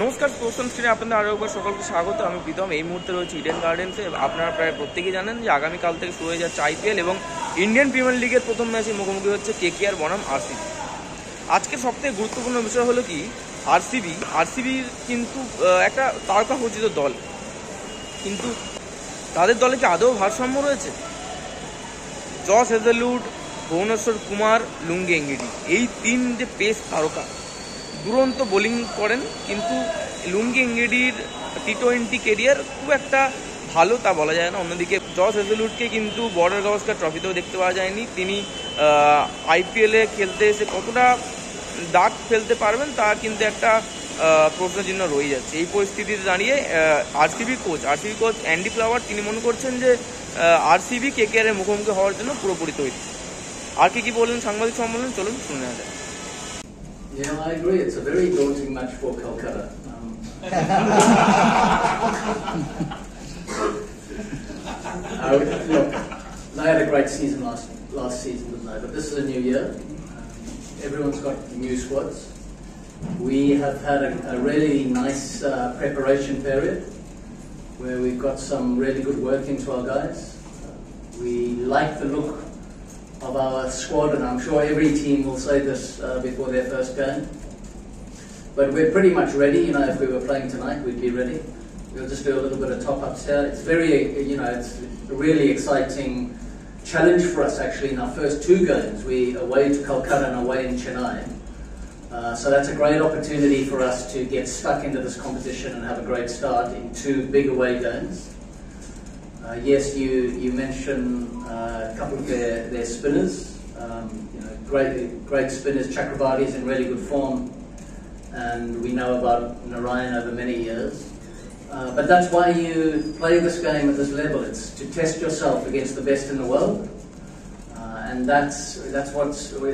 নমস্কার, প্রথম স্ক্রিনে আপনাদের আরও একবার সকলকে স্বাগত। আমি প্রীতম। এই মুহূর্তে রয়েছে ইডেন গার্ডেন্সে। আপনারা প্রায় প্রত্যেকেই জানেন যে আগামীকাল থেকে শুরু হয়ে যাচ্ছে আইপিএল এবং ইন্ডিয়ান প্রিমিয়ার লিগের প্রথম ম্যাচে মুখোমুখি হচ্ছে কেকেআর বনাম আরসিবি। আজকে সবথেকে গুরুত্বপূর্ণ বিষয় হলো কি, আরসিবির কিন্তু একটা তারকা খচিত দল, কিন্তু তাদের দলে কি আদৌ ভারসাম্য রয়েছে? জস হেজেলউড, ভুবনেশ্বর কুমার, লুঙ্গি এঙ্গিডি, এই তিন যে পেস তারকা দুরন্ত বোলিং করেন, কিন্তু লুঙ্গি এঙ্গিডির টি-20 কেরিয়ার খুব একটা ভালো তা বলা যায় না। অন্যদিকে জস হেজেলউডকে কিন্তু বর্ডার গাভাস্কার ট্রফিতেও দেখতে পাওয়া যায়নি। তিনি আইপিএলে খেলতে এসে কতটা দাগ ফেলতে পারবেন তা কিন্তু একটা প্রশ্নচিহ্ন রয়ে যাচ্ছে। এই পরিস্থিতিতে দাঁড়িয়ে আরসিবি কোচ অ্যান্ডি ফ্লাওয়ার তিনি মনে করছেন যে আরসিবি কেকেআর এর মুখোমুখি হওয়ার জন্য পুরোপুরি তৈরি। আর কি বললেন সাংবাদিক সম্মেলন, চলুন শুনে নেওয়া যায়। Yeah, I agree. It's a very daunting match for Calcutta. Look, they had a great season last season, didn't they? But this is a new year. Everyone's got new squads. We have had a really nice preparation period where we've got some really good work into our guys. We like the look of our squad, and I'm sure every team will say this before their first game. But we're pretty much ready. You know, if we were playing tonight, we'd be ready. We'll just do a little bit of top-ups here. It's very, it's a really exciting challenge for us actually in our first two games. We away to Calcutta and away in Chennai. So that's a great opportunity for us to get stuck into this competition and have a great start in two big away games. Yes, you mentioned a couple of their spinners. Great spinners. Chakrabarti is in really good form, and we know about Narayan over many years. But that's why you play this game at this level. It's to test yourself against the best in the world, and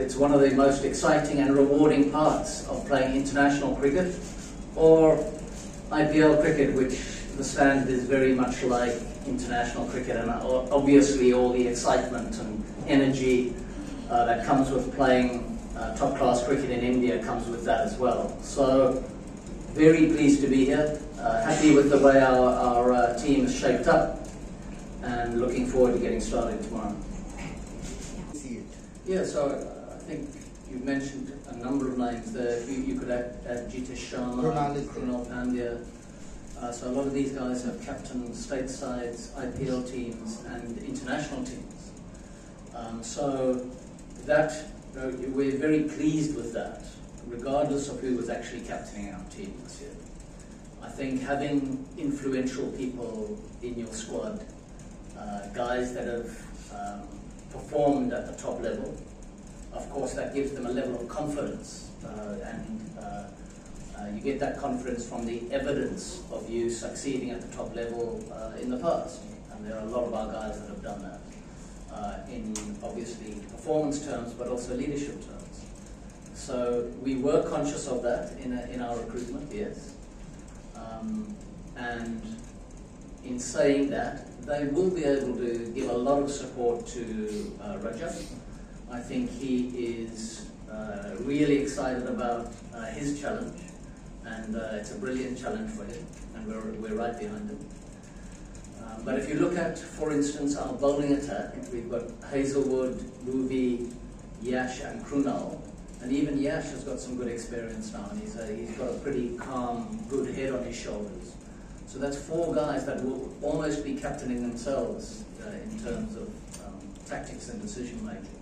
it's one of the most exciting and rewarding parts of playing international cricket or IPL cricket, which the standard is very much like international cricket, and obviously all the excitement and energy that comes with playing top-class cricket in India comes with that as well. So, very pleased to be here, happy with the way our team is shaped up, and looking forward to getting started tomorrow. Yeah, so I think you've mentioned a number of names there. You could add Jitesh Sharma, Krunal Pandya. So a lot of these guys have captained state sides, IPL teams and international teams. So that we're very pleased with that, regardless of who was actually captaining our team this year. I think having influential people in your squad, guys that have performed at the top level, of course that gives them a level of confidence, and you get that confidence from the evidence of you succeeding at the top level in the past, and there are a lot of our guys that have done that in obviously performance terms but also leadership terms. So we were conscious of that in our recruitment, yes, and in saying that, they will be able to give a lot of support to Rajat. I think he is really excited about his challenge, and it's a brilliant challenge for him, and we're right behind him. But if you look at, for instance, our bowling attack, we've got Hazelwood, Bhuvi, Yash and Krunal, and even Yash has got some good experience now, and he's got a pretty calm, good head on his shoulders. So that's four guys that will almost be captaining themselves in terms of tactics and decision making.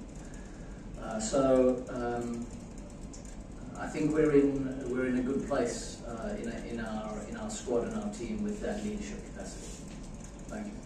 I think we're in a good place in our squad and our team with that leadership capacity. Thank you.